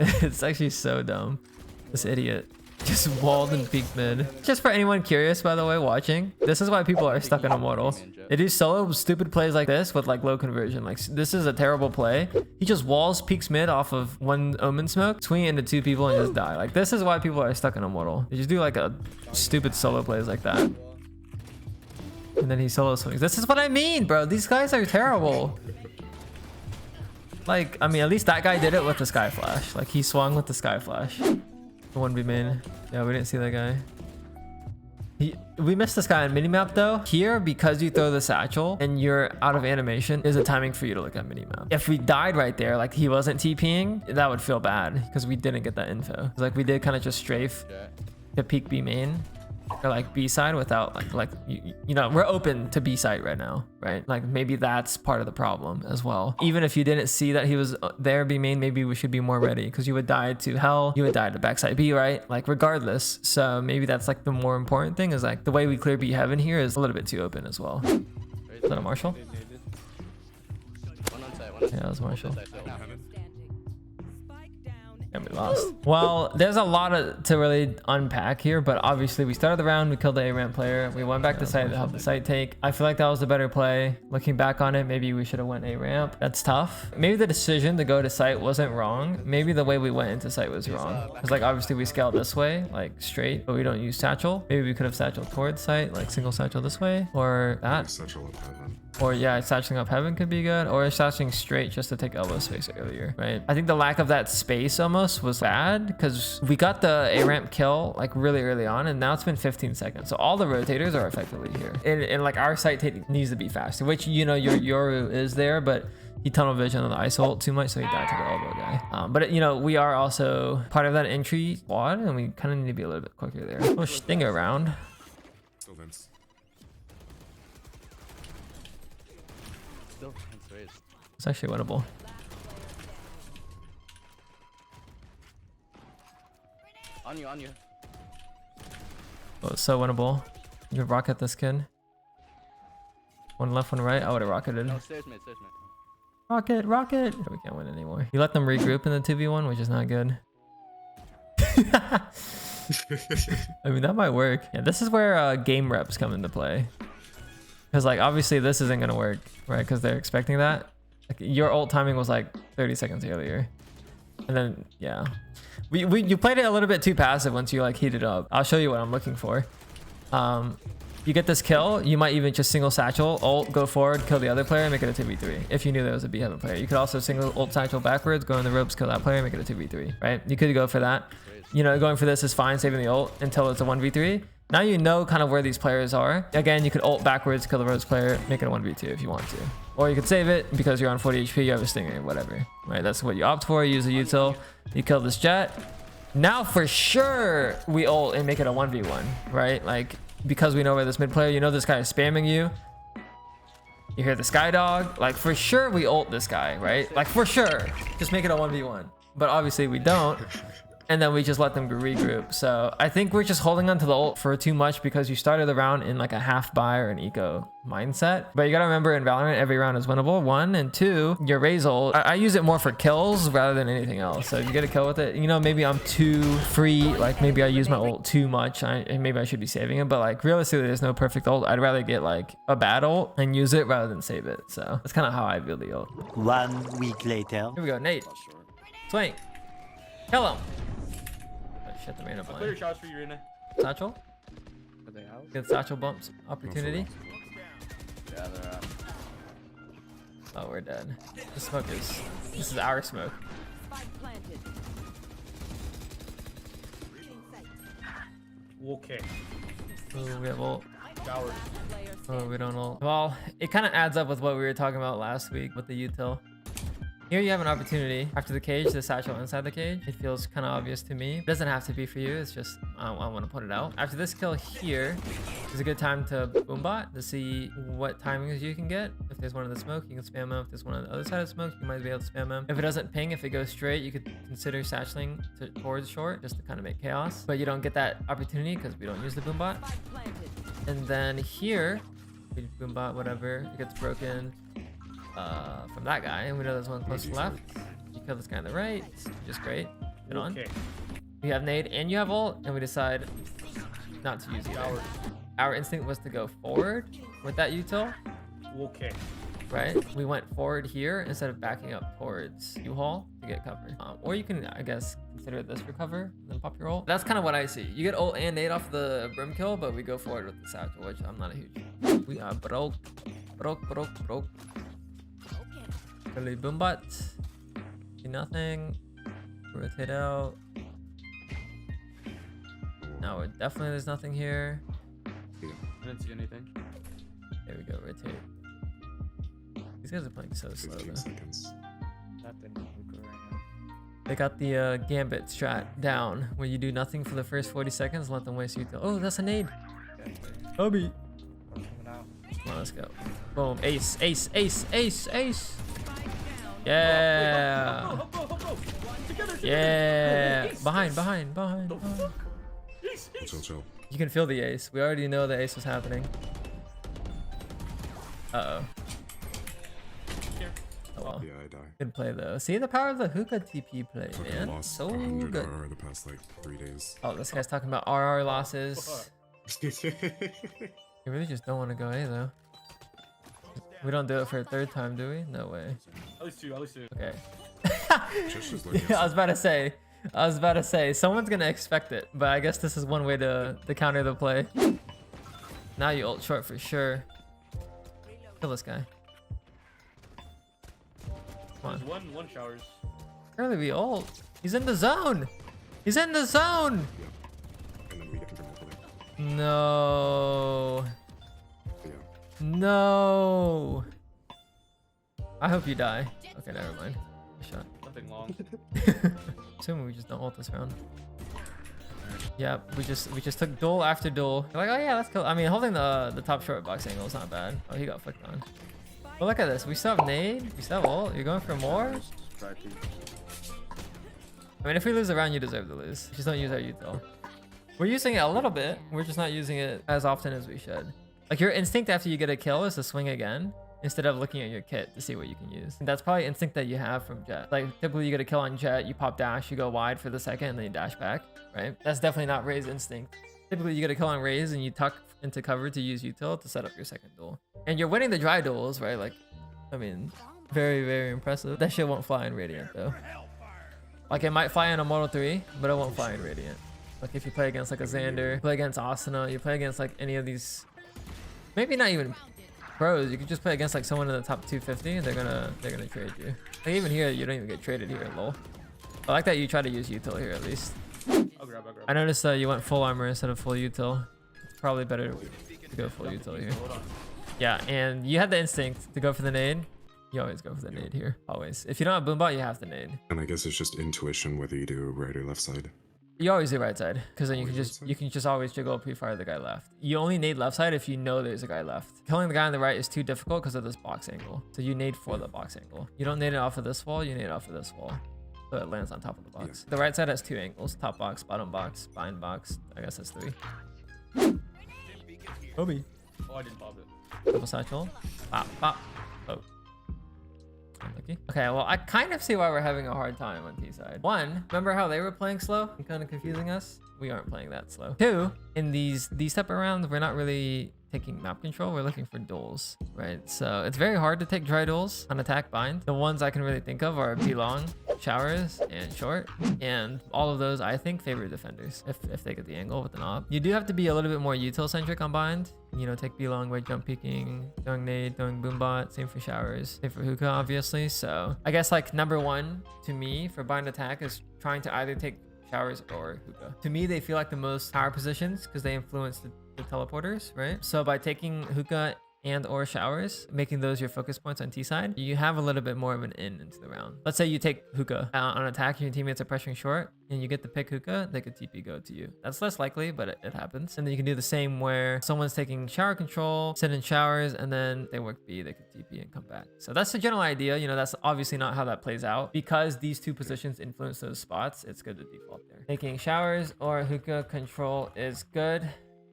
It's actually so dumb. This idiot just walled and peeked mid. Just for anyone curious, by the way, watching, this is why people are stuck in Immortal. They do solo stupid plays like this with like low conversion. Like this is a terrible play. He just walls, peeks mid off of one Omen smoke, swing into two people and just die. Like this is why people are stuck in Immortal. They just do like a stupid solo plays like that. And then he solo swings. This is what I mean, bro. These guys are terrible. Like, I mean, at least that guy did it with the Sky Flash. Like he swung with the Sky Flash. The 1v yeah, we didn't see that guy. We missed this guy on minimap though. Here, because you throw the satchel and you're out of animation, is a timing for you to look at minimap. If we died right there, like he wasn't TPing, that would feel bad because we didn't get that info. Like we did kind of just strafe to peek B main or like B side without you know, we're open to B side right now, right? Like maybe that's part of the problem as well. Even if you didn't see that he was there B main, maybe we should be more ready because you would die to hell, you would die to backside B, right? Like regardless. So maybe that's like the more important thing is like the way we clear B heaven here is a little bit too open as well. Is that a Marshall? Yeah, that was Marshall. And we lost. Well, there's a lot to really unpack here, but obviously we started the round, we killed the A ramp player, we went back to site to help the site take. I feel like that was the better play. Looking back on it, maybe we should have went A ramp. That's tough. Maybe the decision to go to site wasn't wrong. Maybe the way we went into site was wrong. Because like obviously we scaled this way, like straight, but we don't use satchel. Maybe we could have satchel towards site, like single satchel this way, or that. Or yeah, satcheling up heaven could be good, or satcheling straight just to take elbow space earlier, right? I think the lack of that space almost was bad because we got the A ramp kill like really early on, and now it's been 15 seconds. So all the rotators are effectively here, and like our site take needs to be faster, which you know your Yoru is there, but he tunnel vision on the ice ult too much, so he died to the elbow guy. But you know we are also part of that entry squad, and we kind of need to be a little bit quicker there. We'll stinger around. It's actually winnable. On you. Oh, it's so winnable. You can rocket this kid. One left, one right. I would have rocketed. No, stairs mid. Rocket. We can't win anymore. You let them regroup in the 2v1, which is not good. I mean, that might work. Yeah, this is where game reps come into play. Because like obviously this isn't gonna work, right? Because they're expecting that. Like your ult timing was like 30 seconds earlier, and then yeah, you played it a little bit too passive once you like heated up. I'll show you what I'm looking for. You get this kill, you might even just single satchel, ult, go forward, kill the other player, and make it a 2v3. If you knew there was a B heaven player, you could also single ult satchel backwards, go in the ropes, kill that player, make it a 2v3. Right? You could go for that. You know, going for this is fine, saving the ult until it's a 1v3. Now you know kind of where these players are. Again, you could ult backwards, kill the Rose player, make it a 1v2 if you want to. Or you could save it because you're on 40 HP, you have a stinger, whatever. Right? That's what you opt for. You use a util, you kill this jet. Now for sure we ult and make it a 1v1, right? Like because we know where this mid player, you know this guy is spamming you. You hear the sky dog, like for sure we ult this guy, right? Like for sure, just make it a 1v1. But obviously we don't. And then we just let them regroup. So I think we're just holding on to the ult for too much because you started the round in like a half buy or an eco mindset. But you gotta remember in Valorant, every round is winnable. 1 and 2, your Raze ult, I use it more for kills rather than anything else. So if you get a kill with it, you know, maybe I'm too free. Like maybe I use my ult too much and maybe I should be saving it. But like realistically, there's no perfect ult. I'd rather get like a bad ult and use it rather than save it. So that's kind of how I build the ult. 1 week later. Here we go, Nate. Swing. Kill him. Shit, the main up line. Clear shots for you, Rena. Satchel? Good satchel bumps opportunity. Yeah, they're out. Oh, we're dead. The smoke is. This is our smoke. Okay. Oh, we have ult. Oh, we don't ult. Well, it kind of adds up with what we were talking about last week with the util. Here you have an opportunity. After the cage, the satchel inside the cage. It feels kind of obvious to me. It doesn't have to be for you. It's just, I want to put it out. After this kill here, is a good time to boombot to see what timings you can get. If there's one in the smoke, you can spam him. If there's one on the other side of the smoke, you might be able to spam him. If it doesn't ping, if it goes straight, you could consider satcheling towards short just to kind of make chaos. But you don't get that opportunity because we don't use the boombot. And then here, we boombot, whatever, it gets broken. From that guy, and we know there's one close to left. You kill this guy on the right, just great. Get on. Okay. We have nade and you have ult, and we decide not to use either. Our instinct was to go forward with that util, Okay. right? We went forward here instead of backing up towards U-Haul to get cover. Or you can, I guess, consider this for cover and then pop your ult. That's kind of what I see. You get ult and nade off the brim kill, but we go forward with the satchel, which I'm not a huge fan. We are broke. Really boom bot. See nothing. Rotate out. No, definitely there's nothing here. I didn't see anything. There we go, rotate. These guys are playing so slow 15 though. seconds. Nothing. Right now. They got the gambit strat down, where you do nothing for the first 40 seconds and let them waste util. Oh, that's a nade. Obi. Coming out. Come on, let's go. Boom. Ace, ace, ace, ace, ace. Yeah. Hop go. Together. Yeah. Ace. Behind. Ace. Chill. You can feel the ace. We already know the ace was happening. Uh-oh. Here. Oh well. Yeah, I die. Good play though. See the power of the Hooka TP play, Fucking man. lost So 100 good. RR the past like 3 days. Oh, this guy's talking about RR losses. You really just don't want to go A though. We don't do it for a third time, do we? No way. At least two. Okay. Just looking Yeah, I at was about to say, someone's gonna expect it, but I guess this is one way to counter the play. Now you ult short for sure. Kill this guy. Come on. There's one showers. Early we ult. He's in the zone. He's in the zone. yeah. And then we get control of it. No. Yeah. No. I hope you die. Okay, never mind. Good shot. Nothing long. Assuming we just don't ult this round. Yeah, we just took duel after duel. We're like, oh yeah, that's cool. I mean, holding the top short box angle is not bad. Oh, he got flicked on. But look at this. We still have nade. We still have ult. You're going for more? Try to. I mean, if we lose the round, you deserve to lose. Just don't use our util. We're using it a little bit. We're just not using it as often as we should. Like, your instinct after you get a kill is to swing again, instead of looking at your kit to see what you can use. And that's probably instinct that you have from Jett. Like, typically you get a kill on Jett, you pop dash, you go wide for the second, and then you dash back, right? That's definitely not Raze instinct. Typically you get a kill on Raze and you tuck into cover to use util to set up your second duel. And you're winning the dry duels, right? Like, I mean, very, very impressive. That shit won't fly in Radiant though. Like, it might fly in a Mortal 3, but it won't fly in Radiant. Like, if you play against like a Xander, you play against Asuna, you play against like any of these, maybe not even pros, you could just play against like someone in the top 250 and they're gonna trade you. Like, even here, you don't even get traded here, lol. I like that you try to use util here at least. I'll grab. I noticed that you went full armor instead of full util. It's probably better to go full util here. Hold on. Yeah, and you had the instinct to go for the nade. You always go for the nade here, always. If you don't have boombot, you have the nade. And I guess it's just intuition whether you do right or left side. You always do right side, because then Always you can just always jiggle pre-fire the guy left. You only nade left side if you know there's a guy left. Killing the guy on the right is too difficult because of this box angle. So you nade for the box angle. You don't nade it off of this wall, you nade it off of this wall. So it lands on top of the box. The right side has 2 angles, top box, bottom box, bind box. I guess that's 3. Obi. Oh, I didn't pop it. Double satchel. Pop, pop. Oh. Unlucky. Okay, well, I kind of see why we're having a hard time on T side. 1, remember how they were playing slow and kind of confusing us? We aren't playing that slow. 2, in these type of rounds, we're not really taking map control. We're looking for duels, right? So it's very hard to take dry duels on attack bind. The ones I can really think of are B-long, showers, and short. And all of those, I think, favor defenders if they get the angle with an op. You do have to be a little bit more util-centric on bind. You know, take B-long, wedge jump peeking, throwing nade, throwing boombot. Same for showers. Same for hookah, obviously. So I guess like number 1 to me for bind attack is trying to either take showers or hookah. To me, they feel like the most power positions because they influence the teleporters, right? So by taking hookah and or showers, making those your focus points on T side, you have a little bit more of an in into the round. Let's say you take hookah on attack and your teammates are pressuring short and you get the pick hookah, they could TP go to you. That's less likely, but it happens. And then you can do the same where someone's taking shower control, sit in showers, and then they work B, they could TP and come back. So that's the general idea. You know, that's obviously not how that plays out. Because these 2 positions influence those spots, it's good to default there. Taking showers or hookah control is good.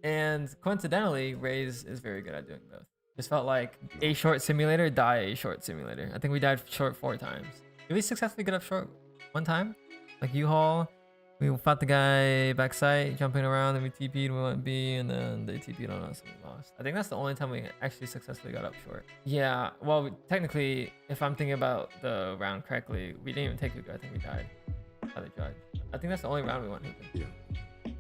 And coincidentally, Raze is very good at doing both. Just felt like a short simulator, die a short simulator. I think we died short 4 times. Did we successfully get up short 1 time? Like U-Haul, we fought the guy backside, jumping around, then we TP'd, we went B, and then they TP'd on us and we lost. I think that's the only time we actually successfully got up short. Yeah, well, technically, if I'm thinking about the round correctly, we didn't even take Hooka. I think we died by the judge. I think that's the only round we went Hooka. Yeah.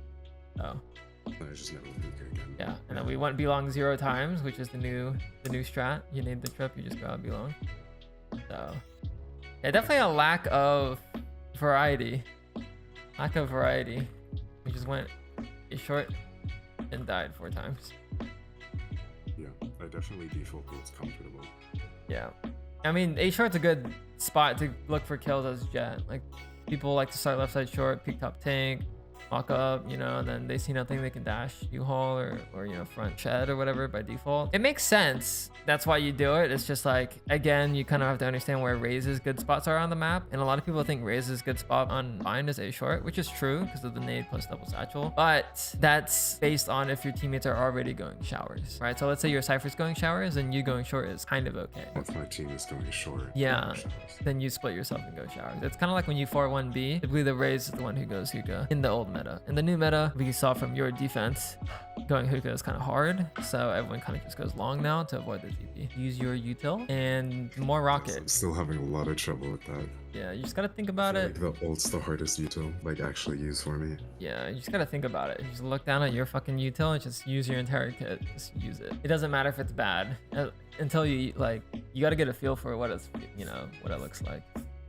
Oh. I just never went Hooka again. Yeah, and then we went B long 0 times, which is the new strat. You need the trip, you just go out B long. So, yeah, definitely a lack of variety. Lack of variety. We just went A short and died 4 times. Yeah, I definitely default towards comfortable. Yeah. I mean, A short's a good spot to look for kills as Jett. Like, people like to start left side short, peek top tank, walk up, you know, and then they see nothing, they can dash U-Haul or you know, front shed or whatever by default. It makes sense. That's why you do it. It's just like, again, you kind of have to understand where Raze's good spots are on the map. And a lot of people think Raze's good spot on bind is A short, which is true because of the nade plus double satchel. But that's based on if your teammates are already going showers, right? So let's say your Cypher's going showers and you going short is kind of okay. If my team is going short, Yeah, then you split yourself and go showers. It's kind of like when you 4-1B, typically the Raze is the one who goes hookah in the old meta. In the new meta, we saw from your defense, going hookah is kind of hard. So everyone kind of just goes long now to avoid the TP. Use your util and more rocket. I'm still having a lot of trouble with that. Yeah, you just got to think about it. Like the ult's the hardest util, like actually use for me. Yeah, you just got to think about it. You just look down at your fucking util and just use your entire kit. Just use it. It doesn't matter if it's bad until you like, you got to get a feel for what it's, you know, what it looks like.